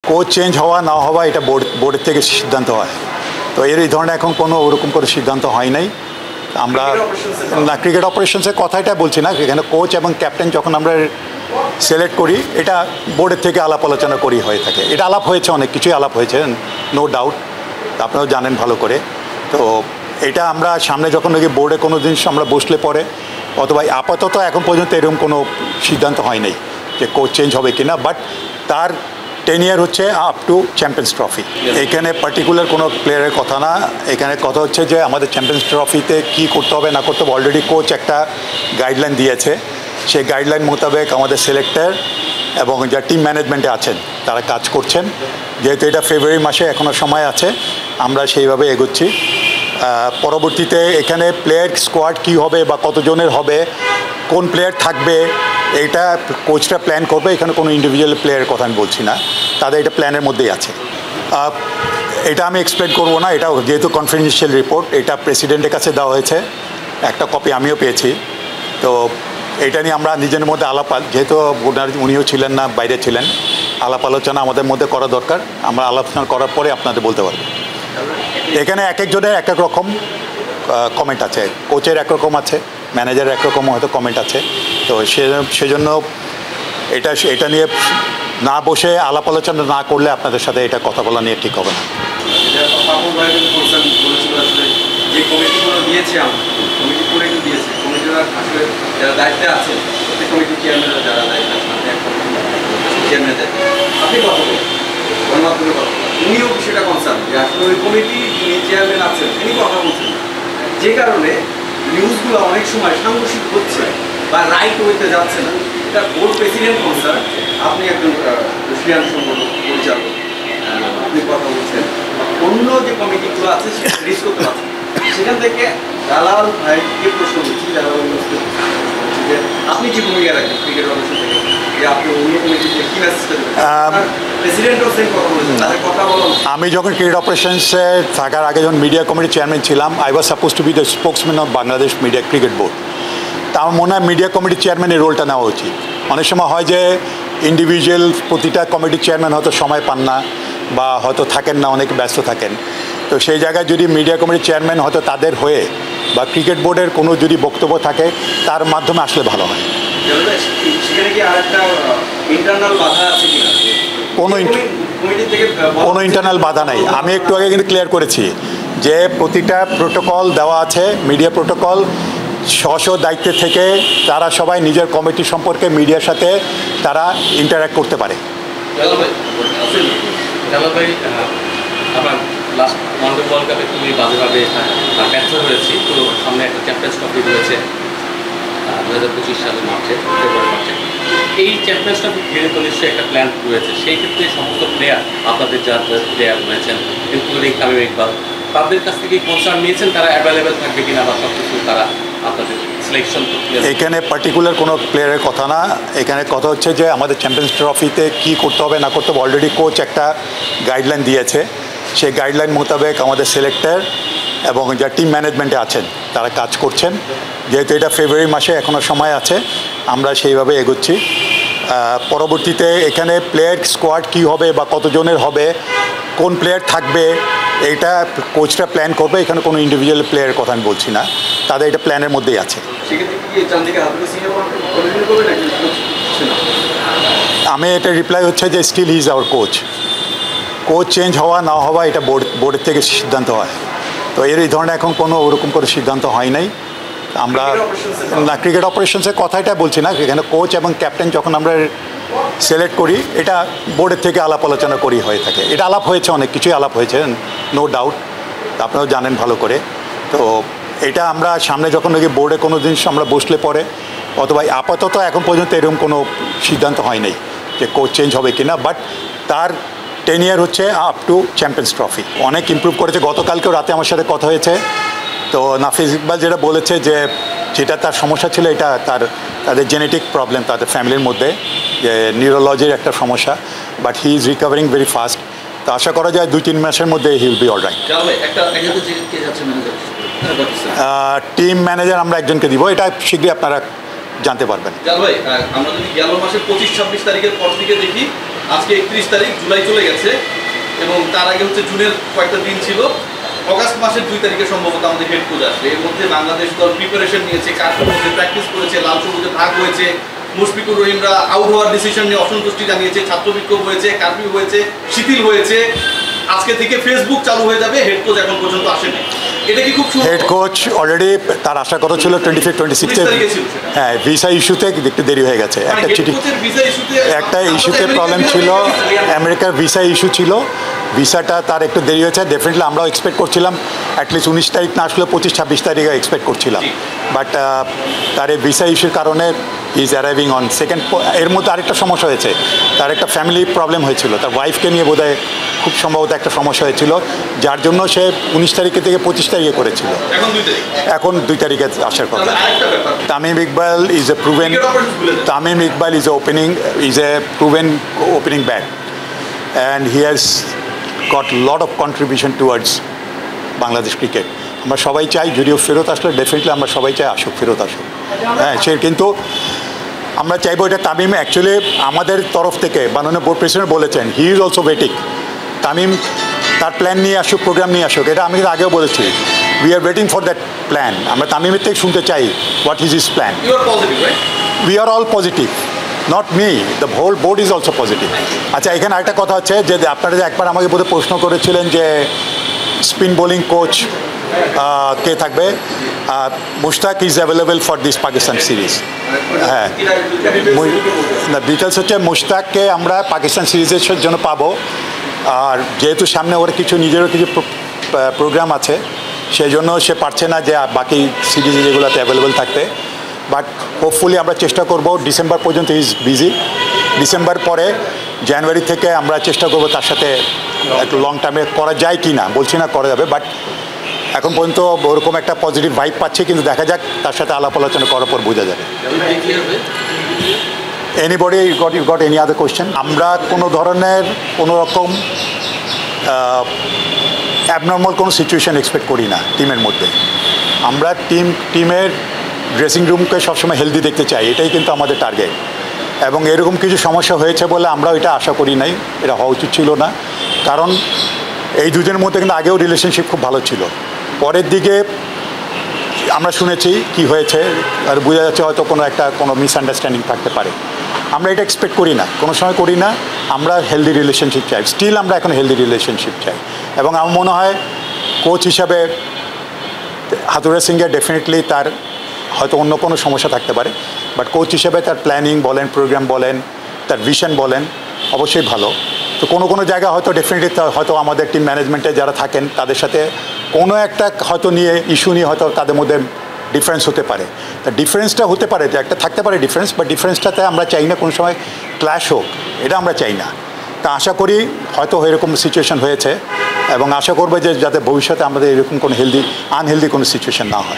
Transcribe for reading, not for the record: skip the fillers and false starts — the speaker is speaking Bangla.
কোচ চেঞ্জ হওয়া না হওয়া এটা বোর্ডের থেকে সিদ্ধান্ত হয়। তো এই ধরনের এখন কোনো ওরকম করে সিদ্ধান্ত হয় নাই। আমরা না ক্রিকেট অপারেশনসের কথাটা বলছি না, এখানে কোচ এবং ক্যাপ্টেন যখন আমরা সিলেক্ট করি এটা বোর্ডের থেকে আলাপ আলোচনা করি হয়ে থাকে। এটা আলাপ হয়েছে, অনেক কিছুই আলাপ হয়েছে, নো ডাউট, আপনারাও জানেন ভালো করে। তো এটা আমরা সামনে যখন নাকি বোর্ডে কোনো জিনিস আমরা বসলে পরে অথবা আপাতত এখন পর্যন্ত এরকম কোনো সিদ্ধান্ত হয় নাই যে কোচ চেঞ্জ হবে কি না, বাট তার টেনিয়ার হচ্ছে আপ টু চ্যাম্পিয়ন্স ট্রফি। এখানে পার্টিকুলার কোনো প্লেয়ারের কথা না, এখানে কথা হচ্ছে যে আমাদের চ্যাম্পিয়ন্স ট্রফিতে কী করতে হবে না করতে হবে অলরেডি কোচ একটা গাইডলাইন দিয়েছে। সেই গাইডলাইন মোতাবেক আমাদের সিলেক্টর এবং যা টিম ম্যানেজমেন্টে আছেন তারা কাজ করছেন। যেহেতু এটা ফেব্রুয়ারি মাসে এখনও সময় আছে, আমরা সেইভাবে এগোচ্ছি। পরবর্তীতে এখানে প্লেয়ার স্কোয়াড কী হবে বা কতজনের হবে, কোন প্লেয়ার থাকবে, এইটা কোচটা প্ল্যান করবে। এখানে কোনো ইন্ডিভিজুয়াল প্লেয়ারের কথা আমি বলছি না, তাদের এটা প্ল্যানের মধ্যেই আছে। এটা আমি এক্সপ্লেন করবো না, এটা যেহেতু কনফিডেন্সিয়াল রিপোর্ট, এটা প্রেসিডেন্টের কাছে দেওয়া হয়েছে, একটা কপি আমিও পেয়েছি। তো এটা নিয়ে আমরা নিজের মধ্যে যেহেতু উনিও ছিলেন না, বাইরে ছিলেন, আলাপ আলোচনা আমাদের মধ্যে করা দরকার। আমরা আলোচনা করার পরে আপনাদের বলতে পারবো। এখানে এক একজনের এক এক রকম কমেন্ট আছে, কোচের একরকম আছে, ম্যানেজারের একরকম হয়তো কমেন্ট আছে। তো সেজন্য এটা নিয়ে না বসে আলাপ আলোচনা না করলে আপনাদের সাথে এটা কথা বলা নিয়ে ঠিক হবে না। উনিও সেটা কনসার্ন যে আসলে ওই কমিটি যিনি চেয়ারম্যান আছেন তিনি কথা বলছেন, যে কারণে নিউজগুলো অনেক সময় সাংঘর্ষিক হচ্ছে বা রাইট হইতে যাচ্ছে না। এটা বোর্ড প্রেসিডেন্ট কনসার্ন, আপনি একজন রশিয়ান সংগঠন পরিচালক, আপনি কথা বলছেন, অন্য যে কমিটিগুলো আছে সেটা রিস্ক করতে পারছেন। সেখান থেকে দালাল ভাইকে প্রশ্ন করছি, যারা আপনি কি ভূমিকা রাখেন ক্রিকেট অবস্থা থেকে, যে আপনি অন্য কমিটিতে কি মেসেজটা দেবেন? আমি যখন ক্রিকেট অপারেশনসে থাকার আগে যখন মিডিয়া কমিটির চেয়ারম্যান ছিলাম, I was suppose two B the spokesman of Bangladesh media cricket board. তা আমার মনে হয় মিডিয়া কমিটির চেয়ারম্যানের রোলটা নেওয়া উচিত। অনেক সময় হয় যে ইন্ডিভিজুয়াল প্রতিটা কমিটির চেয়ারম্যান হয়তো সময় পান না বা হয়তো থাকেন না, অনেকে ব্যস্ত থাকেন। তো সেই জায়গায় যদি মিডিয়া কমিটির চেয়ারম্যান হয়তো তাদের হয়ে বা ক্রিকেট বোর্ডের কোনো যদি বক্তব্য থাকে তার মাধ্যমে আসলে ভালো হয়। কোনো ইন্টারনাল বাধা নাই। আমি একটু আগে কিন্তু ক্লিয়ার করেছি যে প্রতিটা প্রোটোকল দেওয়া আছে, মিডিয়া প্রোটোকল, স্ব দায়িত্বে থেকে তারা সবাই নিজের কমিটি সম্পর্কে মিডিয়ার সাথে তারা ইন্টারঅ্যাক্ট করতে পারে। লাস্ট ওয়ানডে ওয়ার্ল্ড কাপে খুবই বাজেভাবে ব্যর্থ হয়েছি। তো সামনে একটা চ্যাম্পিয়ন্স ট্রফি রয়েছে 2025 সালের ফেব্রুয়ারি মার্চে। এই চ্যাম্পিয়ন্স ট্রফি ঘিরে তো নিশ্চয়ই একটা প্ল্যান রয়েছে। সেই ক্ষেত্রে সমস্ত প্লেয়ার, আপনাদের যারা প্লেয়ার রয়েছেন ইনক্লুডিং তামিম ইকবাল, তাদের কাছ থেকে কনসার্ন নিয়েছেন তারা অ্যাভেলেবেল থাকবে কিনা বা সব কিছু তারা আপনাদের সিলেকশন? এখানে পার্টিকুলার কোনো প্লেয়ারের কথা না, এখানে কথা হচ্ছে যে আমাদের চ্যাম্পিয়ন্স ট্রফিতে কী করতে হবে না করতে হবে অলরেডি কোচ একটা গাইডলাইন দিয়েছে। সেই গাইডলাইন মোতাবেক আমাদের সিলেক্টর এবং যা টিম ম্যানেজমেন্টে আছেন তারা কাজ করছেন। যেহেতু এটা ফেব্রুয়ারি মাসে এখনও সময় আছে, আমরা সেইভাবে এগোচ্ছি। পরবর্তীতে এখানে প্লেয়ার স্কোয়াড কী হবে বা কতজনের হবে, কোন প্লেয়ার থাকবে, এইটা কোচটা প্ল্যান করবে। এখানে কোনো ইন্ডিভিজুয়াল প্লেয়ারের কথা আমি বলছি না, তাদের এটা প্ল্যানের মধ্যেই আছে। আমি এটা রিপ্লাই হচ্ছে যে still he is our coach. Coach change হওয়া না হওয়া এটা বোর্ডের থেকে সিদ্ধান্ত হয়। তো এই ধরনের এখন কোনো ওরকম করে সিদ্ধান্ত হয় নাই। আমরা না ক্রিকেট অপারেশনসের কথাটা বলছি না, এখানে কোচ এবং ক্যাপ্টেন যখন আমরা সিলেক্ট করি এটা বোর্ডের থেকে আলাপ আলোচনা করি হয়ে থাকে। এটা আলাপ হয়েছে, অনেক কিছুই আলাপ হয়েছে, নো ডাউট, আপনারাও জানেন ভালো করে। তো এটা আমরা সামনে যখন নাকি বোর্ডে কোনো জিনিস আমরা বসলে পরে অথবা আপাতত এখন পর্যন্ত এরকম কোনো সিদ্ধান্ত হয় নাই যে কোচ চেঞ্জ হবে কি না, বাট তার টেনিয়ার হচ্ছে আপ টু চ্যাম্পিয়ন্স ট্রফি। অনেক ইমপ্রুভ করেছে। গতকালকেও রাতে আমার সাথে কথা হয়েছে। তো নাফিজ ইকবাল যেটা বলেছে যে যেটা তার সমস্যা ছিল, এটা তাদের জেনেটিক প্রবলেম তাদের ফ্যামিলির মধ্যে, যে নিউরোলজির একটা সমস্যা, but he is recovering very fast. তো আশা করা যায় 2-3 মাসের মধ্যে he will be all right. Team manager আমরা একজনকে দিব, এটা শীঘ্রই আপনারা জানতে পারবেন। আমরা যদি গেল মাসের 25-26 তারিখের পর থেকে দেখি আজকে 31 তারিখ, জুলাই চলে গেছে এবং তার আগে হচ্ছে জুনের কয়েকটা দিন ছিল। অগাস্ট মাসের 2 তারিখে সম্ভবত আমাদের হেড কোচ আসবে। এর মধ্যে বাংলাদেশ দল প্রিপারেশন নিয়েছে, কার্ডের মধ্যে প্র্যাকটিস করেছে, লাল সবুজে ভাগ হয়েছে, মুশফিকুর রহিমরা আউট হওয়ার ডিসিশন নিয়ে অসন্তুষ্টি জানিয়েছে, ছাত্র বিক্ষোভ হয়েছে, কারফিউ হয়েছে, শিথিল হয়েছে। আজকে থেকে ফেসবুক চালু হয়ে যাবে, হেড কোচ এখন পর্যন্ত আসেনি। এটা কি খুব হেড কোচ অলরেডি তার আশা কথা ছিল 25-26 হ্যাঁ, ভিসা ইস্যুতে একটু দেরি হয়ে গেছে। একটা ইস্যুতে প্রবলেম ছিল, আমেরিকার ভিসা ইস্যু ছিল, ভিসাটা তার একটু দেরি হয়েছে। ডেফিনেটলি আমরাও এক্সপেক্ট করছিলাম অ্যাটলিস্ট 19 তারিখ না আসলে 25-26 তারিখে এক্সপেক্ট করছিলাম, বাট তার এই ভিসা ইস্যুর কারণে ইজ অ্যারাইভিং অন সেকেন্ড। এর মধ্যে আরেকটা সমস্যা হয়েছে, তার একটা ফ্যামিলি প্রবলেম হয়েছিল, তার ওয়াইফকে নিয়ে বোধহয় খুব সম্ভবত একটা সমস্যা হয়েছিল, যার জন্য সে 19 তারিখে থেকে 25 তারিখে করেছিল, এখন 2 তারিখে আসার কথা। Tamim Iqbal is a proven opening bat, and he has got a lot of contribution towards Bangladesh cricket. আমরা সবাই চাই যদিও ফেরত আসলে ডেফিনেটলি আমরা সবাই চাই আসুক, ফেরত আসুক। হ্যাঁ, সে কিন্তু আমরা চাইবো এটা তামিম অ্যাকচুয়ালি আমাদের তরফ থেকে মাননীয় বোর্ড প্রেসিডেন্ট বলেছেন he is also waiting, Tamim তার প্ল্যান নিয়ে আসুক, প্রোগ্রাম নিয়ে আসুক। এটা আমি আগেও বলেছি, we are waiting for that plan. আমরা তামিমের থেকে শুনতে চাই what is his plan. We are all positive, not me, the whole board is also positive. আচ্ছা, এখানে আরেকটা কথা হচ্ছে যে আপনারা যে একবার আমাকে বোধহয় প্রশ্ন করেছিলেন যে স্পিন বোলিং কোচ কে থাকবে। Mushtaq is available for this Pakistan series. হ্যাঁ, ডিটেলস হচ্ছে মুশতাককে আমরা পাকিস্তান সিরিজের জন্য পাবো, আর যেহেতু সামনে ওর কিছু নিজেরও কিছু প্রোগ্রাম আছে সেই জন্য সে পারছে না যে বাকি সিরিজে যেগুলোতে অ্যাভেলেবেল থাকতে, বাট হোপফুলি আমরা চেষ্টা করব। ডিসেম্বর পর্যন্ত ইজ বিজি, ডিসেম্বর পরে জানুয়ারি থেকে আমরা চেষ্টা করব তার সাথে একটু লং টার্মে করা যায় কি না, বলছি না করা যাবে, বাট এখন পর্যন্ত ওরকম একটা পজিটিভ ভাইব পাচ্ছি, কিন্তু দেখা যাক তার সাথে আলাপ আলোচনা করার পর বোঝা যাবে। Anybody you got any other question? আমরা কোনো ধরনের কোনো রকম অ্যাবনর্মাল কোনো সিচুয়েশান এক্সপেক্ট করি না টিমের মধ্যে। আমরা টিমের ড্রেসিং রুমকে সবসময় হেলদি দেখতে চাই, এটাই কিন্তু আমাদের টার্গেট। এবং এরকম কিছু সমস্যা হয়েছে বলে আমরা এটা আশা করি নাই, এটা হওয়া উচিত ছিল না, কারণ এই দুজনের মধ্যে কিন্তু আগেও রিলেশনশিপ খুব ভালো ছিল। পরের দিকে আমরা শুনেছি কি হয়েছে, আর বোঝা যাচ্ছে হয়তো কোনো মিসআন্ডারস্ট্যান্ডিং থাকতে পারে। আমরা এটা এক্সপেক্ট করি না, কোনো সময় করি না। আমরা হেলদি রিলেশনশিপ চাই, স্টিল আমরা এখন হেলদি রিলেশনশিপ চাই। এবং আমার মনে হয় কোচ হিসাবে হাতুড়া সিংয়ের ডেফিনেটলি তার হয়তো অন্য কোনো সমস্যা থাকতে পারে, বাট কোচ হিসেবে তার প্ল্যানিং বলেন, প্রোগ্রাম বলেন, তার ভিশন বলেন অবশ্যই ভালো। তো কোনো জায়গা হয়তো ডেফিনেটলি হয়তো আমাদের টিম ম্যানেজমেন্টে যারা থাকেন তাদের সাথে কোনো একটা হয়তো ইস্যু নিয়ে হয়তো তাদের মধ্যে ডিফারেন্স হতে পারে। তা ডিফারেন্সটা হতে পারে, যে একটা থাকতে পারে ডিফারেন্স, বাট ডিফারেন্সটাতে আমরা চাই না কোনো সময় ক্ল্যাশ হোক, এটা আমরা চাই না। তা আশা করি হয়তো এরকম সিচুয়েশন হয়েছে, এবং আশা করবো যে যাতে ভবিষ্যতে আমাদের এরকম কোনো আনহেলদি কোনো সিচুয়েশন না হয়।